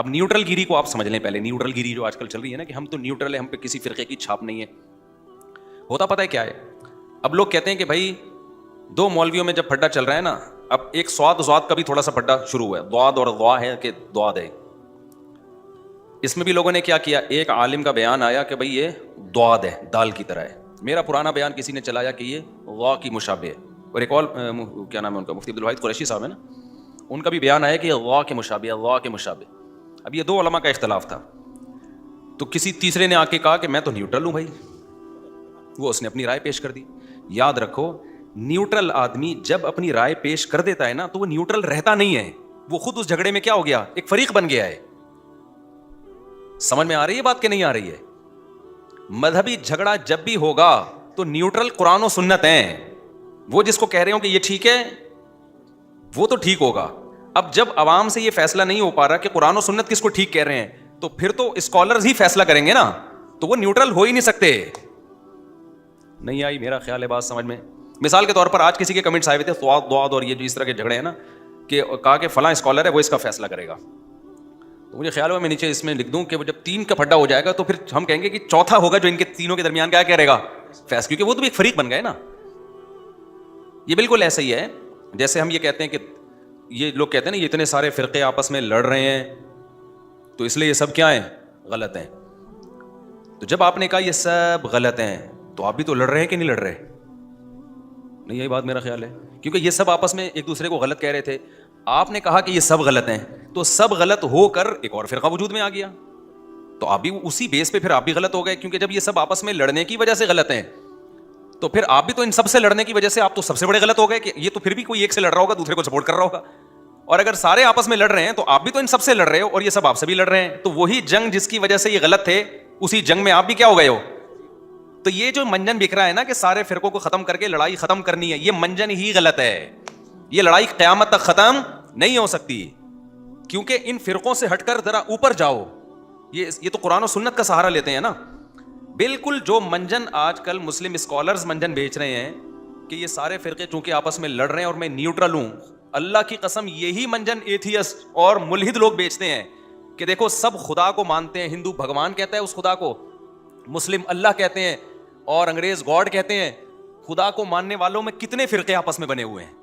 اب نیوٹرل گیری کو آپ سمجھ لیں پہلے. نیوٹرل گیری جو آج کل چل رہی ہے نا کہ ہم تو نیوٹرل ہے, ہم پہ کسی فرقے کی چھاپ نہیں ہے. ہوتا پتہ ہے کیا ہے, اب لوگ کہتے ہیں کہ بھائی دو مولویوں میں جب پھڈا چل رہا ہے نا, اب ایک سواد کا بھی تھوڑا سا پھڈا شروع ہوا ہے, دواد اور دعا ہے کہ دواد ہے. اس میں بھی لوگوں نے کیا کیا, ایک عالم کا بیان آیا کہ بھائی یہ دواد ہے, دال کی طرح ہے. میرا پرانا بیان کسی نے چلایا کہ یہ غوا کی مشابہ ہے. اور ایک اور کیا نام ہے ان کا, مفتی عبدالواحد قریشی صاحب ہے نا, ان کا بھی بیان آیا کہ یہ غوا کے مشابہ ہے, غوا کے مشابہ. اب یہ دو علماء کا اختلاف تھا, تو کسی تیسرے نے آ کے کہا کہ میں تو نیوٹرل ہوں بھائی, وہ اس نے اپنی رائے پیش کر دی. یاد رکھو, نیوٹرل آدمی جب اپنی رائے پیش کر دیتا ہے نا تو وہ نیوٹرل رہتا نہیں ہے, وہ خود اس جھگڑے میں کیا ہو گیا, ایک فریق بن گیا ہے. سمجھ میں آ رہی ہے بات کہ نہیں آ رہی ہے؟ مذہبی جھگڑا جب بھی ہوگا تو نیوٹرل قرآن و سنت ہیں. وہ جس کو کہہ رہے ہوں کہ یہ ٹھیک ہے وہ تو ٹھیک ہوگا. اب جب عوام سے یہ فیصلہ نہیں ہو پا رہا کہ قرآن و سنت کس کو ٹھیک کہہ رہے ہیں, تو پھر تو اسکالرز ہی فیصلہ کریں گے نا, تو وہ نیوٹرل ہو ہی نہیں سکتے. نہیں آئی میرا خیال ہے بات سمجھ میں؟ مثال کے طور پر آج کسی کے کمنٹس آئے ہوئے تھے دواد اور یہ جو اس طرح کے جھگڑے ہیں نا, کہ کہا کہ فلاں اسکالر ہے وہ اس کا فیصلہ کرے گا. تو مجھے خیال ہوا میں نیچے اس میں لکھ دوں کہ وہ جب 3 کا پھڈا ہو جائے گا تو پھر ہم کہیں گے کہ چوتھا ہوگا جو ان کے تینوں کے درمیان کیا کرے گا, فیصلہ, کیونکہ وہ تو بھی ایک فریق بن گئے نا. یہ بالکل ایسا ہی ہے جیسے ہم یہ کہتے ہیں کہ یہ لوگ کہتے ہیں نا یہ اتنے سارے فرقے آپس میں لڑ رہے ہیں تو اس لیے یہ سب کیا ہیں, غلط ہیں. تو جب آپ نے کہا یہ سب غلط ہیں تو آپ بھی تو لڑ رہے ہیں کہ نہیں لڑ رہے؟ نہیں یہی بات میرا خیال ہے, کیونکہ یہ سب آپس میں ایک دوسرے کو غلط کہہ رہے تھے. آپ نے کہا کہ یہ سب غلط ہیں تو سب غلط ہو کر ایک اور فرقہ وجود میں آ گیا, تو آپ بھی اسی بیس پہ پھر آپ بھی غلط ہو گئے, کیونکہ جب یہ سب آپس میں لڑنے کی وجہ سے غلط ہیں تو پھر آپ بھی تو ان سب سے لڑنے کی وجہ سے آپ تو سب سے بڑے غلط ہو گئے, کہ یہ تو پھر بھی کوئی ایک سے لڑ رہا ہوگا دوسرے کو سپورٹ کر رہا ہوگا. اور اگر سارے آپس میں لڑ رہے ہیں تو آپ بھی تو ان سب سے لڑ رہے ہو اور یہ سب آپ سے بھی لڑ رہے ہیں, تو وہی جنگ جس کی وجہ سے یہ غلط تھے اسی جنگ میں آپ بھی کیا ہو گئے ہو. تو یہ جو منجن بکھ رہا ہے نا کہ سارے فرقوں کو ختم کر کے لڑائی ختم کرنی ہے, یہ منجن ہی غلط ہے. یہ لڑائی قیامت تک ختم نہیں ہو سکتی, کیونکہ ان فرقوں سے ہٹ کر ذرا اوپر جاؤ. یہ تو قرآن و سنت کا سہارا لیتے ہیں نا. بالکل جو منجن آج کل مسلم اسکالرز منجن بیچ رہے ہیں کہ یہ سارے فرقے چونکہ آپس میں لڑ رہے ہیں اور میں نیوٹرل ہوں, اللہ کی قسم یہی منجن ایتھیسٹ اور ملحد لوگ بیچتے ہیں کہ دیکھو سب خدا کو مانتے ہیں, ہندو بھگوان کہتا ہے اس خدا کو, مسلم اللہ کہتے ہیں اور انگریز گاڈ کہتے ہیں. خدا کو ماننے والوں میں کتنے فرقے آپس میں بنے ہوئے ہیں.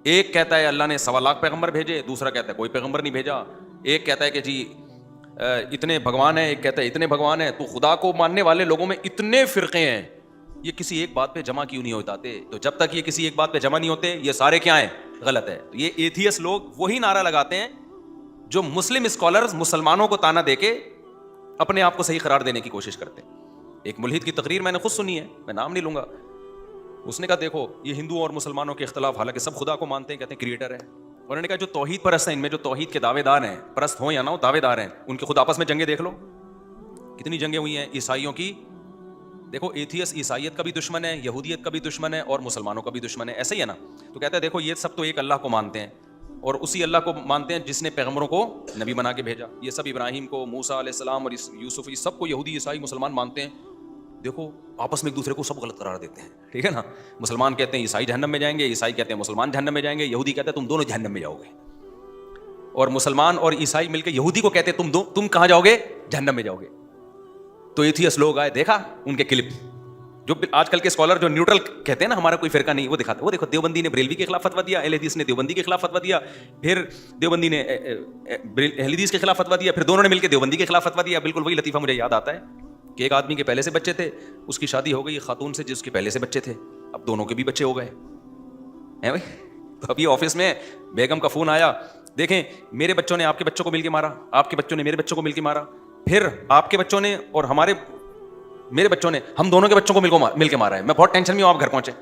ایک کہتا ہے اللہ نے 1.25 لاکھ پیغمبر بھیجے, دوسرا کہتا ہے کوئی پیغمبر نہیں بھیجا. ایک کہتا ہے کہ جی اتنے بھگوان ہیں, ایک کہتا ہے اتنے بھگوان ہیں. تو خدا کو ماننے والے لوگوں میں اتنے فرقے ہیں, یہ کسی ایک بات پہ جمع کیوں نہیں ہوتے؟ تو جب تک یہ کسی ایک بات پہ جمع نہیں ہوتے یہ سارے کیا ہیں, غلط ہے. یہ ایتھیسٹ لوگ وہی نعرہ لگاتے ہیں جو مسلم اسکالرز مسلمانوں کو تانا دے کے اپنے آپ کو صحیح قرار دینے کی کوشش کرتے ہیں. ایک ملحد کی تقریر میں نے خود سنی ہے, میں نام نہیں لوں گا. اس نے کہا دیکھو یہ ہندو اور مسلمانوں کے اختلاف, حالانکہ سب خدا کو مانتے ہیں, کہتے ہیں کریٹر ہے. انہوں نے کہا جو توحید پرست ہیں, ان میں جو توحید کے دعوے دار ہیں, پرست ہوں یا نہ ہو دعوے دار ہیں, ان کے خود آپس میں جنگیں دیکھ لو, کتنی جنگیں ہوئی ہیں عیسائیوں کی. دیکھو ایتھیسٹ عیسائیت کا بھی دشمن ہے, یہودیت کا بھی دشمن ہے اور مسلمانوں کا بھی دشمن ہے, ایسا ہی ہے نا. تو کہتا ہے دیکھو یہ سب تو ایک اللہ کو مانتے ہیں اور اسی اللہ کو مانتے ہیں جس نے پیغمبروں کو نبی بنا کے بھیجا. یہ سب ابراہیم کو, موسیٰ علیہ السلام اور یوسف, یہ سب کو یہودی عیسائی مسلمان مانتے ہیں. دیکھو آپس میں ایک دوسرے کو سب غلط قرار دیتے ہیں, ٹھیک ہے نا. مسلمان کہتے ہیں عیسائی جہنم میں جائیں گے, عیسائی کہتے ہیں مسلمان جہنم میں جائیں گے, یہودی کہتے ہیں تم دونوں جہنم میں جاؤ گے, اور مسلمان اور عیسائی مل کے یہودی کو کہتے ہیں تم کہاں جاؤ گے, جہنم میں جاؤ گے. تو ایتھیسٹ لوگ آئے, دیکھا ان کے کلپ, جو آج کل کے اسکالر جو نیوٹرل کہتے ہیں نا ہمارا کوئی فرقہ نہیں, وہ دکھاتے, وہ دیکھو دیوبندی نے بریلوی کے خلاف فتویٰ دیا, اہل حدیث نے دیوبندی کے خلاف فتویٰ دیا, پھر دیوبندی نے اہل حدیث کے خلاف فتویٰ دیا, پھر دونوں نے مل کے دیوبندی کے خلاف فتویٰ دیا. بالکل وہی لطیفہ مجھے یاد آتا ہے کہ ایک آدمی کے پہلے سے بچے تھے, اس کی شادی ہو گئی خاتون سے جس کے پہلے سے بچے تھے, اب دونوں کے بھی بچے ہو گئے ہیں بھائی. تو ابھی آفس میں بیگم کا فون آیا, دیکھیں میرے بچوں نے آپ کے بچوں کو مل کے مارا, آپ کے بچوں نے میرے بچوں کو مل کے مارا, پھر آپ کے بچوں نے اور میرے بچوں نے ہم دونوں کے بچوں کو مل کے مارا ہے, میں بہت ٹینشن میں ہوں, آپ گھر پہنچے.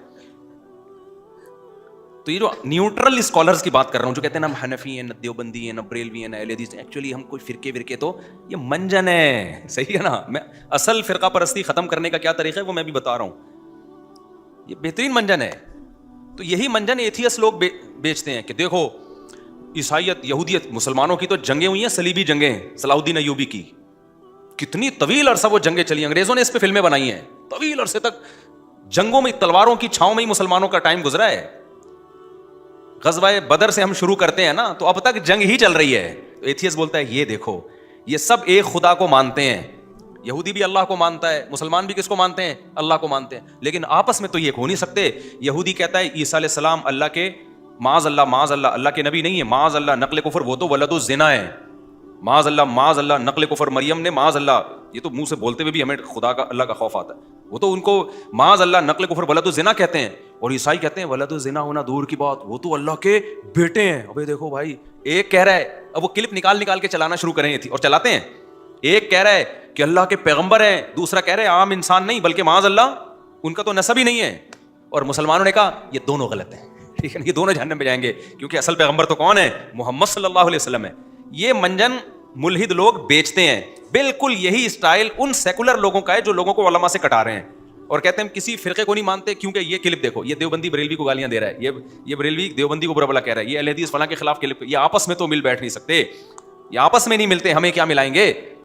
تو یہ جو نیوٹرل اسکالرز کی بات کر رہا ہوں جو کہتے ہیں نا ہم حنفی ہیں, نہ دیوبندی ہیں, نہ بریلوی ہیں, نہ اہل حدیث ہیں, ایکچولی ہم کوئی فرقے تو یہ منجن ہے, صحیح ہے نا. میں اصل فرقہ پرستی ختم کرنے کا کیا طریقہ ہے وہ میں بھی بتا رہا ہوں, یہ بہترین منجن ہے. تو یہی منجن ایتھیسٹ لوگ بیچتے ہیں کہ دیکھو عیسائیت, یہودیت, مسلمانوں کی تو جنگیں ہوئی ہیں, صلیبی جنگیں, صلاح الدین ایوبی کی کتنی طویل عرصہ وہ جنگیں چلی, انگریزوں نے اس پہ فلمیں بنائی ہیں, طویل عرصے تک جنگوں میں تلواروں کی چھاؤں میں ہی مسلمانوں کا ٹائم گزرا ہے. غزوہ بدر سے ہم شروع کرتے ہیں نا تو اب تک جنگ ہی چل رہی ہے, ایتھیسٹ بولتا ہے یہ دیکھو یہ سب ایک خدا کو مانتے ہیں, یہودی بھی اللہ کو مانتا ہے, مسلمان بھی کس کو مانتے ہیں, اللہ کو مانتے ہیں, لیکن آپس میں تو یہ ہو نہیں سکتے. یہودی کہتا ہے عیسیٰ علیہ السلام اللہ کے معاذ اللہ اللہ کے نبی نہیں ہے, معاذ اللہ نقل کفر, وہ تو ولد الزنا ہے, معاذ اللہ نقل کفر, مریم نے معاذ اللہ, یہ تو منہ سے بولتے ہوئے بھی ہمیں خدا کا اللہ کا خوف آتا ہے, وہ تو ان کو معاذ اللہ نقل کفر ولد الزنا کہتے ہیں. اور عیسائی کہتے ہیں ولد الزنا ہونا دور کی بات, وہ تو اللہ کے بیٹے ہیں. ابے دیکھو بھائی, ایک کہہ رہا ہے, اب وہ کلپ نکال کے چلانا شروع کریں تھی اور چلاتے ہیں, ایک کہہ رہا ہے کہ اللہ کے پیغمبر ہیں, دوسرا کہہ رہے ہیں عام انسان نہیں بلکہ معاذ اللہ ان کا تو نسب ہی نہیں ہے. اور مسلمانوں نے کہا یہ دونوں غلط ہیں, ٹھیک ہے, یہ دونوں جہنم میں جائیں گے, کیونکہ اصل پیغمبر تو کون ہے, محمد صلی اللہ علیہ وسلم ہے. یہ منجن ملحد لوگ بیچتے ہیں. بالکل یہی اسٹائل ان سیکولر لوگوں کا ہے جو لوگوں کو علماء سے کٹا رہے ہیں اور کہتے ہیں ہم کسی فرقے کو نہیں مانتے, کیونکہ یہ کلپ دیکھو, یہ دیوبندی بریلوی کو گالیاں دے رہا ہے, یہ بریلوی دیوبندی کو برا بلا کہہ رہا ہے, یہ اہل حدیث فلاں کے خلاف کلپ, یہ آپس میں تو مل بیٹھ نہیں سکتے, یہ آپس میں نہیں ملتے, ہمیں کیا ملائیں گے.